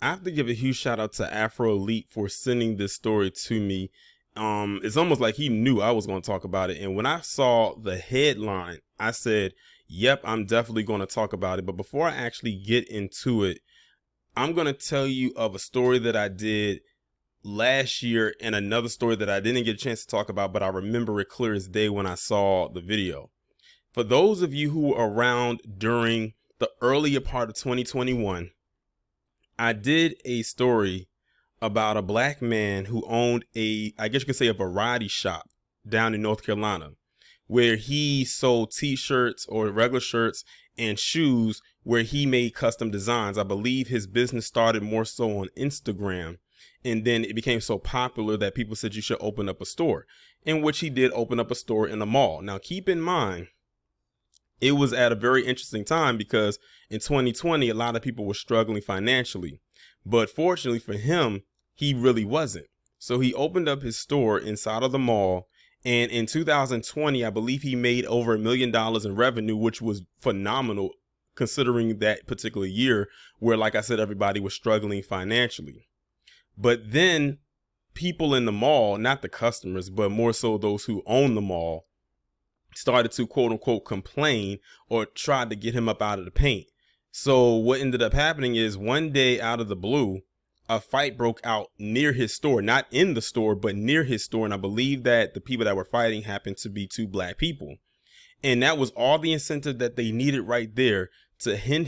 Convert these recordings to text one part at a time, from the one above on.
I have to give a huge shout out to Afro Elite for sending this story to me. It's almost like he knew I was going to talk about it. And when I saw the headline, I said, yep, I'm definitely going to talk about it. But before I actually get into it, I'm going to tell you of a story that I did last year and another story that I didn't get a chance to talk about, but I remember it clear as day when I saw the video. For those of you who were around during the earlier part of 2021, I did a story about a black man who owned I guess you could say a variety shop down in North Carolina, where he sold t-shirts or regular shirts and shoes where he made custom designs. I believe his business started more so on Instagram, and then it became so popular that people said you should open up a store, in which he did open up a store in a mall. Now, keep in mind, it was at a very interesting time because in 2020, a lot of people were struggling financially. But fortunately for him, he really wasn't. So he opened up his store inside of the mall. And in 2020, I believe he made over $1 million in revenue, which was phenomenal considering that particular year where, like I said, everybody was struggling financially. But then people in the mall, not the customers, but more so those who own the mall, started to quote unquote complain or tried to get him up out of the paint. So what ended up happening is one day out of the blue, a fight broke out near his store, not in the store, but near his store. And I believe that the people that were fighting happened to be two black people. And that was all the incentive that they needed right there to hand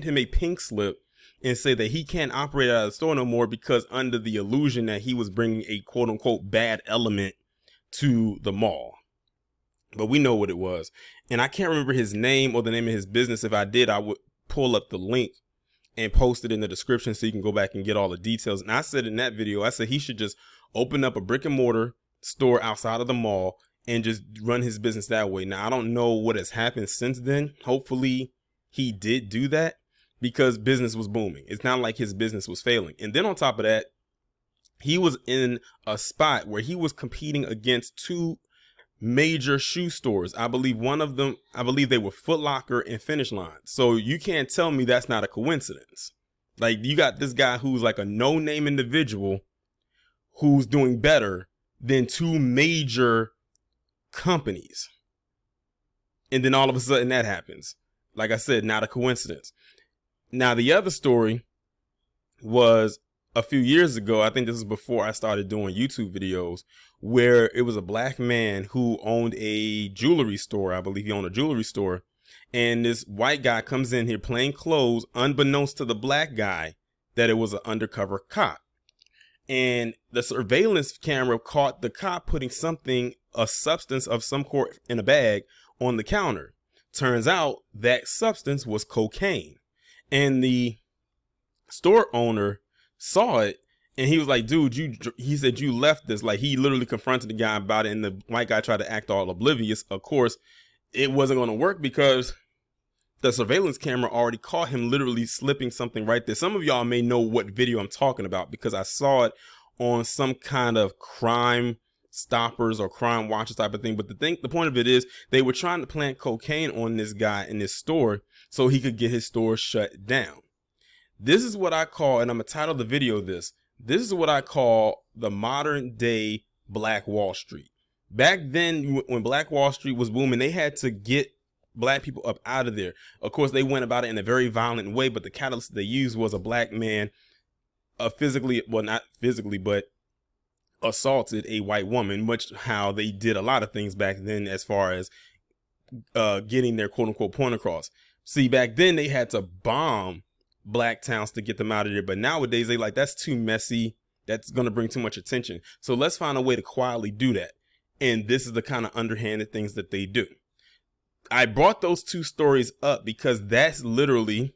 him a pink slip and say that he can't operate out of the store no more because under the illusion that he was bringing a quote unquote bad element to the mall. But we know what it was. And I can't remember his name or the name of his business. If I did, I would pull up the link and post it in the description so you can go back and get all the details. And I said in that video, I said he should just open up a brick and mortar store outside of the mall and just run his business that way. Now, I don't know what has happened since then. Hopefully he did do that because business was booming. It's not like his business was failing. And then on top of that, he was in a spot where he was competing against two major shoe stores. I believe they were Foot Locker and Finish Line. So you can't tell me that's not a coincidence. Like, you got this guy who's like a no-name individual who's doing better than two major companies. And then all of a sudden that happens. Like I said, not a coincidence. Now, the other story was a few years ago. I think this is before I started doing YouTube videos, where it was a black man who owned a jewelry store. I believe he owned a jewelry store. And this white guy comes in here plain clothes, unbeknownst to the black guy that it was an undercover cop. And the surveillance camera caught the cop putting a substance of some sort in a bag on the counter. Turns out that substance was cocaine. And the store owner saw it. And he was like, dude, he said, you left this. Like, he literally confronted the guy about it. And the white guy tried to act all oblivious. Of course, it wasn't going to work because the surveillance camera already caught him literally slipping something right there. Some of y'all may know what video I'm talking about because I saw it on some kind of Crime Stoppers or Crime Watchers type of thing. But the point of it is they were trying to plant cocaine on this guy in this store so he could get his store shut down. This is what I call, and I'm going to title the video this is what I call the modern day Black Wall Street. Back then, when Black Wall Street was booming, they had to get black people up out of there. Of course, they went about it in a very violent way, but the catalyst they used was a black man not physically, but assaulted a white woman, much how they did a lot of things back then as far as getting their quote unquote point across. See, back then they had to bomb black towns to get them out of there. But nowadays they like, that's too messy. That's going to bring too much attention. So let's find a way to quietly do that. And this is the kind of underhanded things that they do. I brought those two stories up because that's literally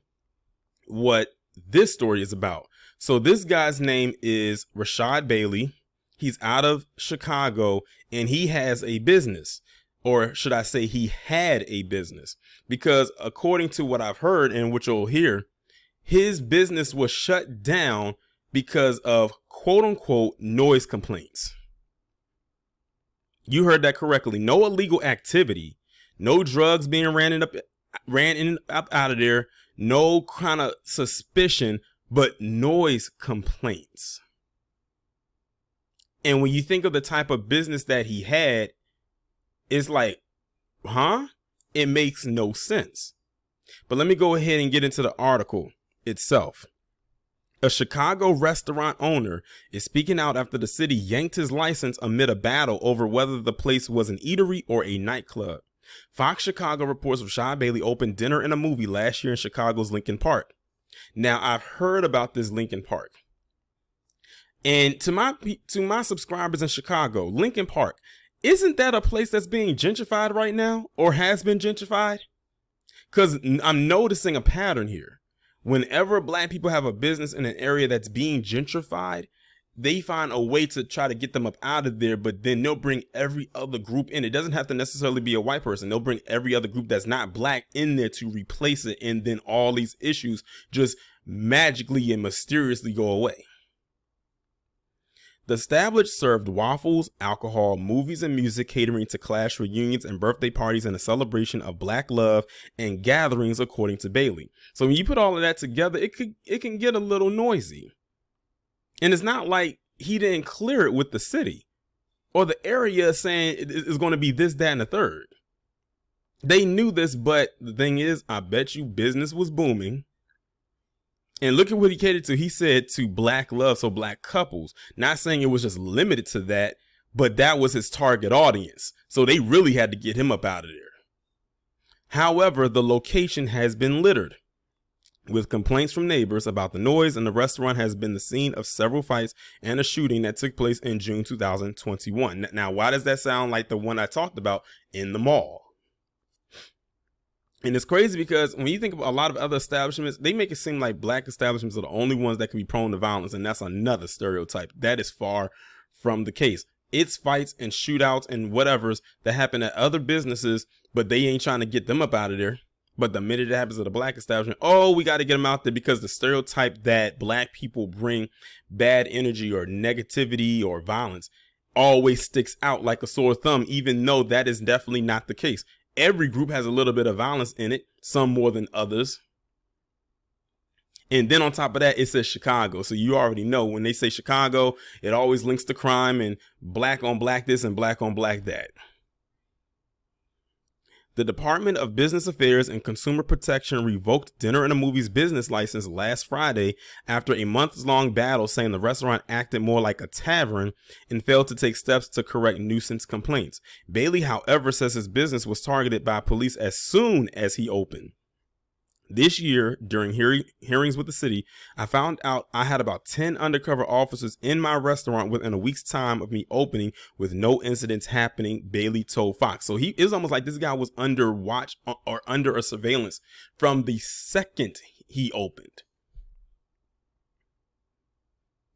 what this story is about. So this guy's name is Rashad Bailey. He's out of Chicago and he has a business, or should I say he had a business, because according to what I've heard and what you'll hear, his business was shut down because of quote unquote noise complaints. You heard that correctly. No illegal activity, no drugs being ran in and up out of there, no kind of suspicion, but noise complaints. And when you think of the type of business that he had, it's like, huh? It makes no sense. But let me go ahead and get into the article itself. A Chicago restaurant owner is speaking out after the city yanked his license amid a battle over whether the place was an eatery or a nightclub. Fox Chicago reports Rashad Bailey opened dinner and a movie last year in Chicago's Lincoln Park. Now, I've heard about this Lincoln Park. And to my subscribers in Chicago, Lincoln Park, isn't that a place that's being gentrified right now or has been gentrified? Because I'm noticing a pattern here. Whenever black people have a business in an area that's being gentrified, they find a way to try to get them up out of there, but then they'll bring every other group in. It doesn't have to necessarily be a white person. They'll bring every other group that's not black in there to replace it. And then all these issues just magically and mysteriously go away. The establishment served waffles, alcohol, movies, and music, catering to class reunions and birthday parties in a celebration of black love and gatherings, according to Bailey. So when you put all of that together, it can get a little noisy. And it's not like he didn't clear it with the city or the area saying it's going to be this, that, and the third. They knew this, but the thing is, I bet you business was booming. And look at what he catered to. He said to black love, so black couples. Not saying it was just limited to that, but that was his target audience. So they really had to get him up out of there. However, the location has been littered with complaints from neighbors about the noise, and the restaurant has been the scene of several fights and a shooting that took place in June 2021. Now, why does that sound like the one I talked about in the mall? And it's crazy because when you think about a lot of other establishments, they make it seem like black establishments are the only ones that can be prone to violence. And that's another stereotype. That is far from the case. It's fights and shootouts and whatevers that happen at other businesses, but they ain't trying to get them up out of there. But the minute it happens at a black establishment, oh, we got to get them out there, because the stereotype that black people bring bad energy or negativity or violence always sticks out like a sore thumb, even though that is definitely not the case. Every group has a little bit of violence in it, some more than others. And then on top of that, it says Chicago. So you already know when they say Chicago, it always links to crime and black on black this and black on black that. The Department of Business Affairs and Consumer Protection revoked Dinner and a Movie's business license last Friday after a months-long battle, saying the restaurant acted more like a tavern and failed to take steps to correct nuisance complaints. Bailey, however, says his business was targeted by police as soon as he opened. This year, during hearings with the city, I found out I had about 10 undercover officers in my restaurant within a week's time of me opening, with no incidents happening, Bailey told Fox. So it was almost like this guy was under watch or under a surveillance from the second he opened.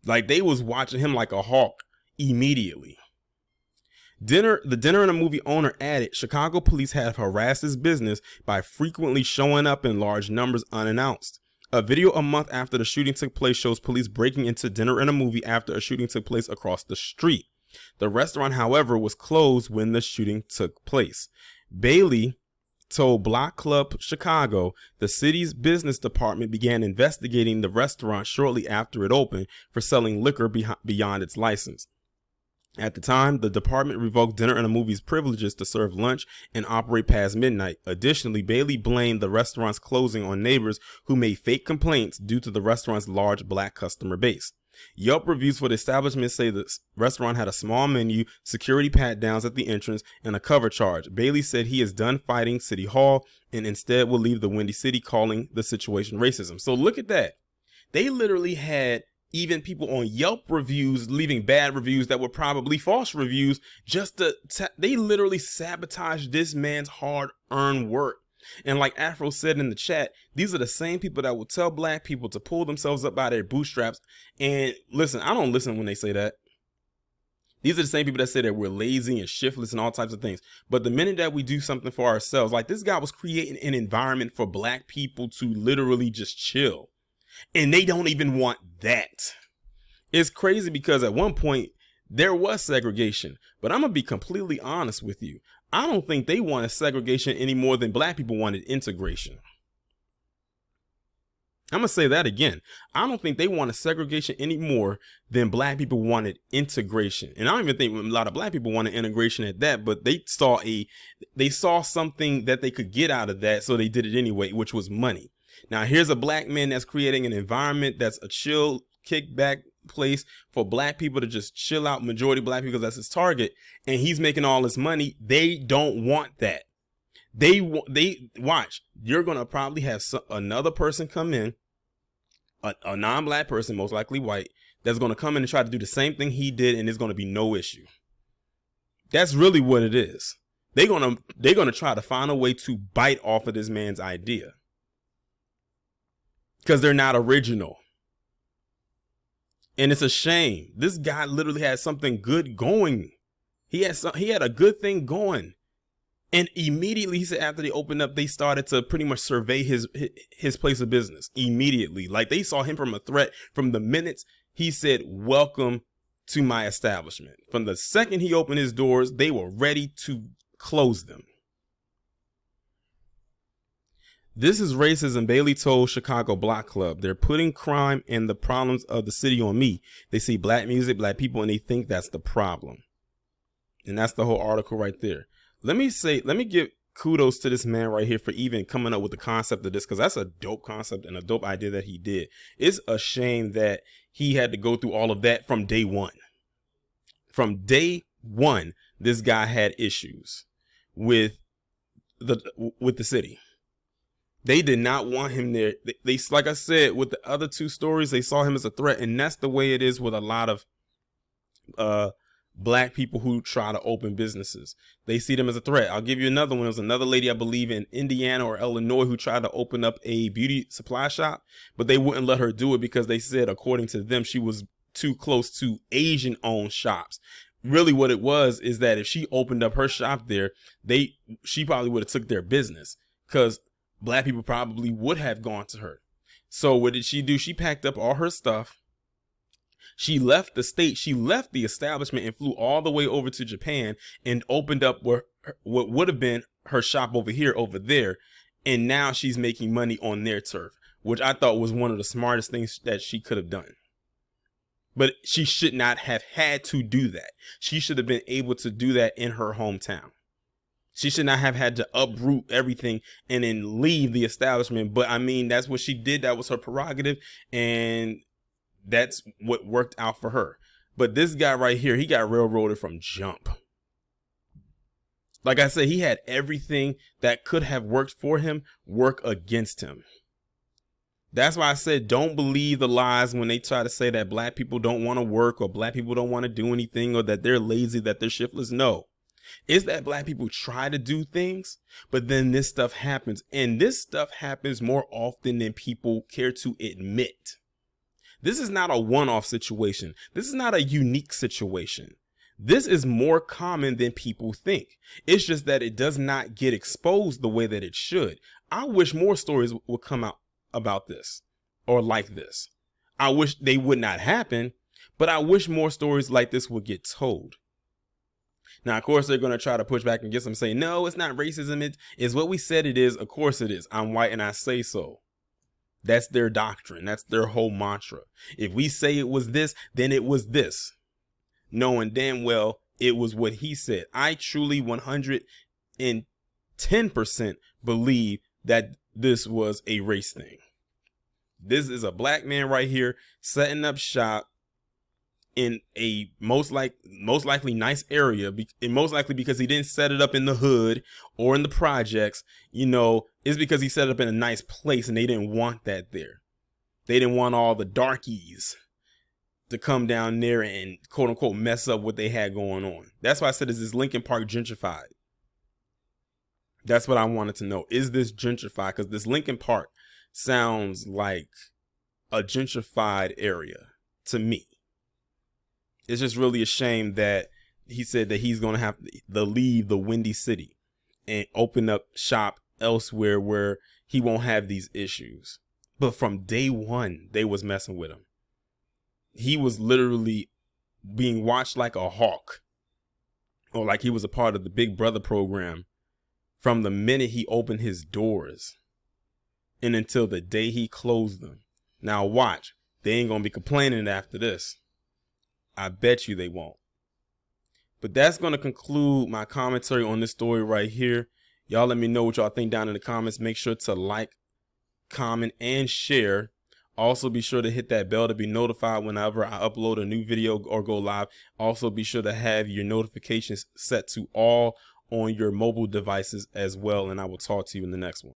Like they was watching him like a hawk immediately. The Dinner and a Movie owner added, Chicago police have harassed his business by frequently showing up in large numbers unannounced. A video a month after the shooting took place shows police breaking into Dinner and a Movie after a shooting took place across the street. The restaurant, however, was closed when the shooting took place. Bailey told Block Club Chicago the city's business department began investigating the restaurant shortly after it opened for selling liquor beyond its license. At the time, the department revoked Dinner and a Movie's privileges to serve lunch and operate past midnight. Additionally, Bailey blamed the restaurant's closing on neighbors who made fake complaints due to the restaurant's large black customer base. Yelp reviews for the establishment say the restaurant had a small menu, security pat-downs at the entrance, and a cover charge. Bailey said he is done fighting City Hall and instead will leave the Windy City, calling the situation racism. So look at that. They literally had even people on Yelp reviews leaving bad reviews that were probably false reviews, they literally sabotaged this man's hard-earned work. And like Afro said in the chat, these are the same people that will tell black people to pull themselves up by their bootstraps. And listen, I don't listen when they say that. These are the same people that say that we're lazy and shiftless and all types of things. But the minute that we do something for ourselves, like this guy was creating an environment for black people to literally just chill. And they don't even want that. It's crazy because at one point there was segregation, but I'm going to be completely honest with you. I don't think they wanted segregation any more than black people wanted integration. I'm going to say that again. I don't think they wanted segregation any more than black people wanted integration. And I don't even think a lot of black people wanted integration at that, but they saw something that they could get out of that. So they did it anyway, which was money. Now, here's a black man that's creating an environment that's a chill, kickback place for black people to just chill out, majority black people, because that's his target. And he's making all this money. They don't want that. They watch. You're going to probably have another person come in, a non-black person, most likely white, that's going to come in and try to do the same thing he did, and there's going to be no issue. That's really what it is. They're going to try to find a way to bite off of this man's idea because they're not original. And it's a shame. This guy literally had something good going. He had a good thing going. And immediately, he said, after they opened up, they started to pretty much survey his place of business immediately. Like, they saw him from a threat from the minutes he said, "Welcome to my establishment." From the second he opened his doors, they were ready to close them. This is racism, Bailey told Chicago Block Club. They're putting crime and the problems of the city on me. They see black music, black people, and they think that's the problem. And that's the whole article right there. Let me give kudos to this man right here for even coming up with the concept of this, because that's a dope concept and a dope idea that he did. It's a shame that he had to go through all of that from day one. From day one, this guy had issues with the city. They did not want him there. They like I said, with the other two stories, they saw him as a threat, and that's the way it is with a lot of black people who try to open businesses. They see them as a threat. I'll give you another one. There was another lady, I believe in Indiana or Illinois, who tried to open up a beauty supply shop, but they wouldn't let her do it because they said, according to them, she was too close to Asian owned shops. Really what it was is that if she opened up her shop there, she probably would have took their business, because black people probably would have gone to her. So what did she do? She packed up all her stuff. She left the state, she left the establishment and flew all the way over to Japan and opened up what would have been her shop over there. And now she's making money on their turf, which I thought was one of the smartest things that she could have done. But she should not have had to do that. She should have been able to do that in her hometown. She should not have had to uproot everything and then leave the establishment. But I mean, that's what she did. That was her prerogative. And that's what worked out for her. But this guy right here, he got railroaded from jump. Like I said, he had everything that could have worked for him work against him. That's why I said, don't believe the lies when they try to say that black people don't want to work or black people don't want to do anything or that they're lazy, that they're shiftless. No, it's that black people try to do things, but then this stuff happens. And this stuff happens more often than people care to admit. This is not a one-off situation. This is not a unique situation. This is more common than people think. It's just that it does not get exposed the way that it should. I wish more stories would come out about this or like this. I wish they would not happen, but I wish more stories like this would get told. Now, of course, they're going to try to push back and get some say, no, it's not racism. It's what we said it is. Of course it is. I'm white and I say so. That's their doctrine. That's their whole mantra. If we say it was this, then it was this. Knowing damn well it was what he said. I truly 110% believe that this was a race thing. This is a black man right here setting up shop in a most likely nice area, and most likely because he didn't set it up in the hood or in the projects. You know, it's because he set it up in a nice place and they didn't want that there. They didn't want all the darkies to come down there and quote unquote mess up what they had going on. That's why I said, is this Lincoln Park gentrified? That's what I wanted to know. Is this gentrified? Because this Lincoln Park sounds like a gentrified area to me. It's just really a shame that he said that he's going to have to leave the Windy City and open up shop elsewhere where he won't have these issues. But from day one, they was messing with him. He was literally being watched like a hawk, or like he was a part of the Big Brother program from the minute he opened his doors. and until the day he closed them. Now watch, they ain't gonna be complaining after this. I bet you they won't. But that's gonna conclude my commentary on this story right here. Y'all let me know what y'all think down in the comments. Make sure to like, comment, and share. Also be sure to hit that bell to be notified whenever I upload a new video or go live. Also be sure to have your notifications set to all on your mobile devices as well, and I will talk to you in the next one.